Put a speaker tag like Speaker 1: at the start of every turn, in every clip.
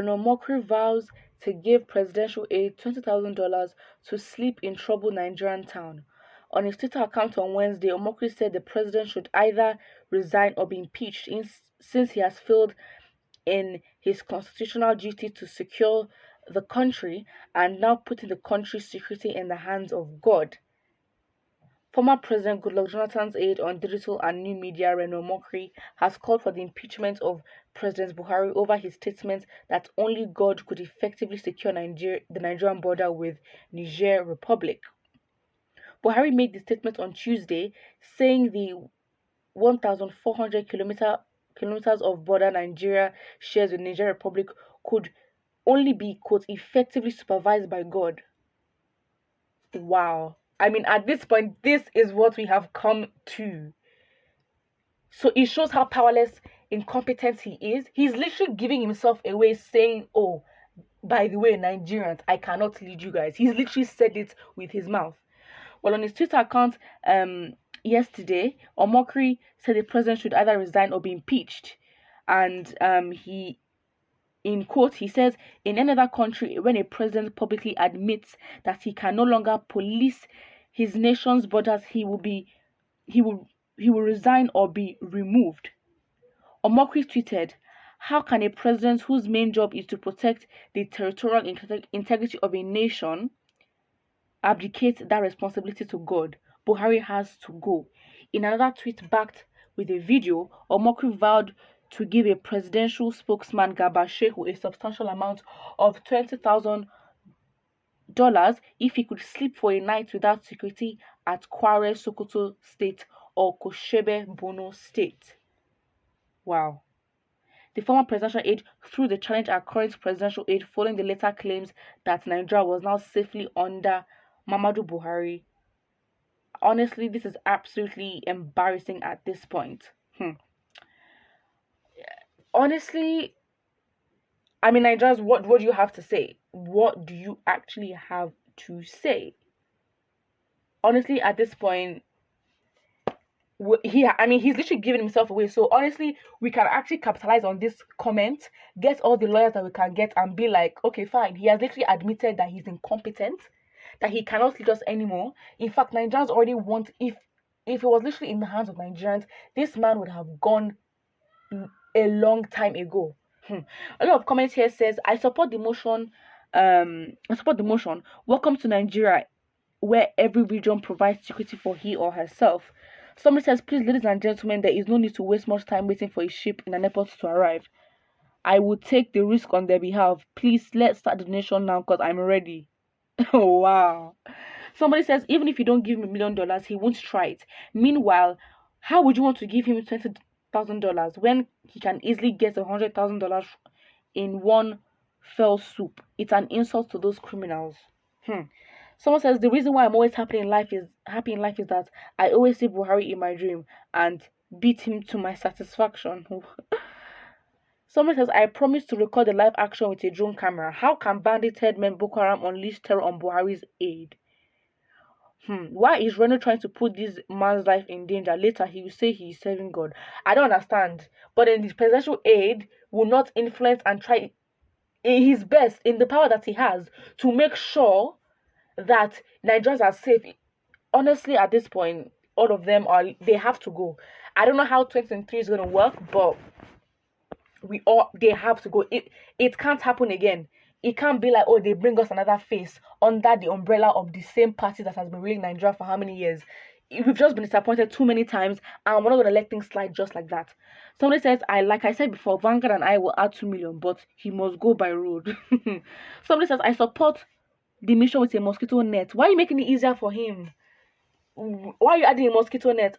Speaker 1: Reno Omokri vows to give presidential aide $20,000 to sleep in troubled Nigerian town. On his Twitter account on Wednesday, Omokri said the president should either resign or be impeached since he has failed in his constitutional duty to secure the country and now putting the country's security in the hands of God. Former President Goodluck Jonathan's aide on digital and new media, Reno Omokri, has called for the impeachment of President Buhari over his statement that only God could effectively secure the Nigerian border with Niger Republic. Buhari made the statement on Tuesday, saying the 1,400 kilometers of border Nigeria shares with Niger Republic could only be, quote, effectively supervised by God. Wow. I mean, at this point, this is what we have come to. So it shows how powerless, incompetent he is. He's literally giving himself away, saying, oh, by the way, Nigerians, I cannot lead you guys. He's literally said it with his mouth. Well, on his Twitter account yesterday, Omokri said the president should either resign or be impeached. And in quote, he says, in another country, when a president publicly admits that he can no longer police his nation's borders, he will resign or be removed. Omokri tweeted, how can a president whose main job is to protect the territorial integrity of a nation abdicate that responsibility to God? Buhari has to go. In another tweet backed with a video, Omokri vowed to give a presidential spokesman, Garba, Shehu, a substantial amount of $20,000 if he could sleep for a night without security at Kwara, Sokoto State or Koshebe, Borno State. Wow. The former presidential aide threw the challenge at current presidential aide following the later claims that Nigeria was now safely under Muhammadu Buhari. Honestly, this is absolutely embarrassing at this point. Honestly, I mean, Nigerians, what do you have to say? What do you actually have to say? Honestly, at this point, he's literally giving himself away. So honestly, we can actually capitalize on this comment, get all the lawyers that we can get, and be like, okay, fine. He has literally admitted that he's incompetent, that he cannot lead us anymore. In fact, Nigerians already want, if it was literally in the hands of Nigerians, this man would have gone a long time ago. A lot of comments here says, I support the motion. Welcome to Nigeria, where every region provides security for he or herself. Somebody says, please, ladies and gentlemen, there is no need to waste much time waiting for a ship in an airport to arrive. I would take the risk on their behalf. Please, let's start the donation now because I'm ready. Oh, wow. Somebody says, even if you don't give him $1 million, he won't try it. Meanwhile, how would you want to give him $20,000 when he can easily get $100,000 in one fell swoop? It's an insult to those criminals. Someone says, the reason why I'm always happy in life is that I always see Buhari in my dream and beat him to my satisfaction. Someone says, I promise to record the live action with a drone camera. How can bandit headmen Boko Haram unleash terror on Buhari's aid? Why is Reno trying to put this man's life in danger? Later, he will say he is serving God. I don't understand. But then his presidential aide will not influence and try his best in the power that he has to make sure that Nigerians are safe. Honestly, at this point, all of them they have to go. I don't know how 2023 is going to work, but they have to go. It can't happen again. It can't be like, oh, they bring us another face under the umbrella of the same party that has been ruling Nigeria for how many years. We've just been disappointed too many times, and we're not going to let things slide just like that. Somebody says, like I said before, Vanguard and I will add 2 million, but he must go by road. Somebody says, I support the mission with a mosquito net. Why are you making it easier for him? Why are you adding a mosquito net?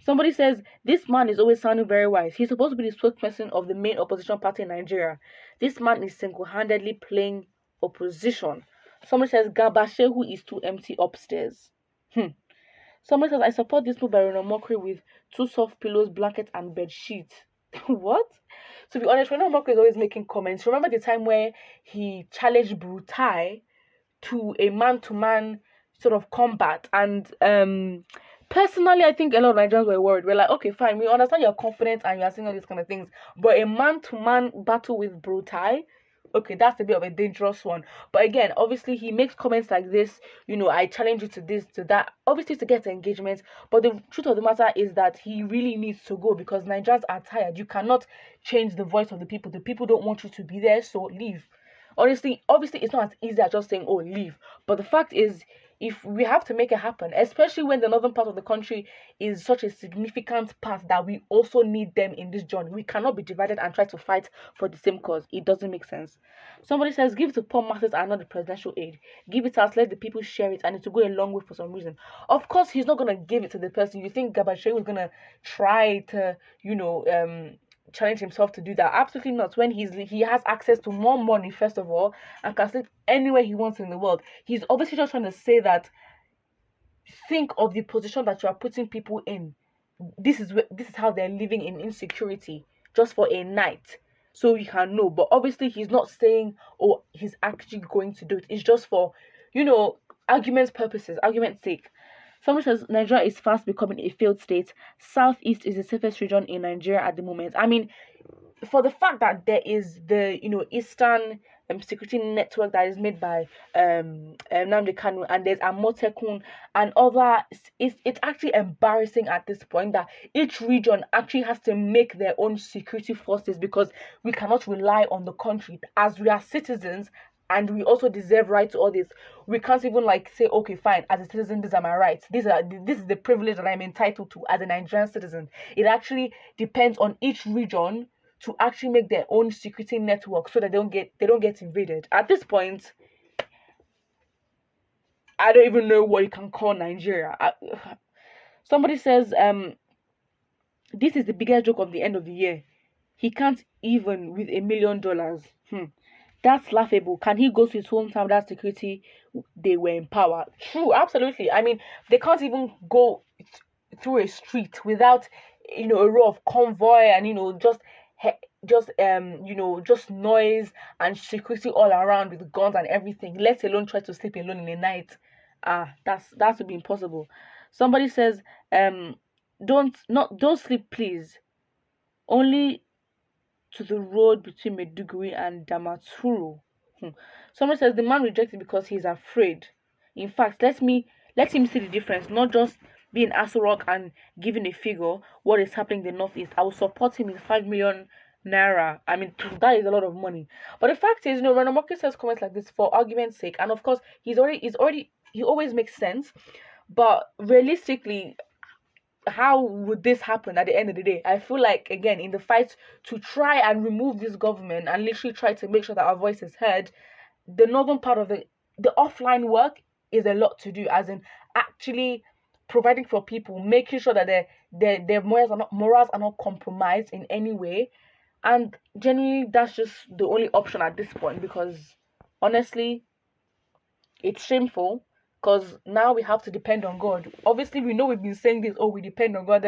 Speaker 1: Somebody says, this man is always sounding very wise. He's supposed to be the spokesperson of the main opposition party in Nigeria. This man is single-handedly playing opposition. Somebody says, Garba Shehu is too empty upstairs. Somebody says, I support this move by Reno Omokri with 2 soft pillows, blankets, and bed sheets. What? To be honest, Reno Omokri is always making comments. Remember the time where he challenged Brutai to a man-to-man sort of combat, and Personally, I think a lot of Nigerians were worried. We're like, okay, fine, we understand you're confident and you're saying all these kind of things, but a man-to-man battle with Brutai, okay, that's a bit of a dangerous one. But again, obviously, he makes comments like this, I challenge you to this, to that, obviously to get engagement. But the truth of the matter is that he really needs to go because Nigerians are tired. You cannot change the voice of the people. The people don't want you to be there, so leave. Honestly, obviously, it's not as easy as just saying, oh, leave. But the fact is, if we have to make it happen, especially when the northern part of the country is such a significant part that we also need them in this journey, we cannot be divided and try to fight for the same cause. It doesn't make sense. Somebody says, give to poor masses and not the presidential aid. Give it out, let the people share it, and it will go a long way for some reason. Of course, he's not going to give it to the person. You think Garba is going to try to, challenge himself to do that? Absolutely not. When he has access to more money, first of all, and can sleep anywhere he wants in the world. He's obviously just trying to say that, think of the position that you are putting people in. This is how they're living in insecurity just for a night, so you can know. But obviously he's not saying, oh, he's actually going to do it. It's just for argument's purposes, argument's sake. Somebody says Nigeria is fast becoming a failed state. Southeast is the safest region in Nigeria at the moment. I mean, for the fact that there is the Eastern security network that is made by Nnamdi Kanu, and there's Amotekun and other, it's actually embarrassing at this point that each region actually has to make their own security forces, because we cannot rely on the country as we are citizens. And we also deserve right to all this. We can't even say, okay, fine, as a citizen, these are my rights. This is the privilege that I'm entitled to as a Nigerian citizen. It actually depends on each region to actually make their own security network so that they don't get invaded. At this point, I don't even know what you can call Nigeria. Somebody says, this is the biggest joke of the end of the year. He can't even with $1 million. That's laughable. Can he go to his hometown without security? They were in power. True, absolutely. I mean, they can't even go through a street without, a row of convoy and, just noise and security all around with guns and everything. Let alone try to sleep alone in the night. That would be impossible. Somebody says, don't sleep, please. Only to the road between Meduguri and Damaturu. Someone says the man rejected because he's afraid. In fact, let him see the difference, not just being Aso Rock and giving a figure what is happening in the Northeast. I will support him with 5 million naira. I mean, that is a lot of money. But the fact is, Omokri says comments like this for argument's sake, and of course, he always makes sense. But realistically, how would this happen at the end of the day? I feel like, again, in the fight to try and remove this government and literally try to make sure that our voice is heard, the northern part of the offline work is a lot to do, as in actually providing for people, making sure that their morals are not compromised in any way. And genuinely, that's just the only option at this point, because honestly, it's shameful. Because now we have to depend on God. Obviously, we know we've been saying this, oh, we depend on God,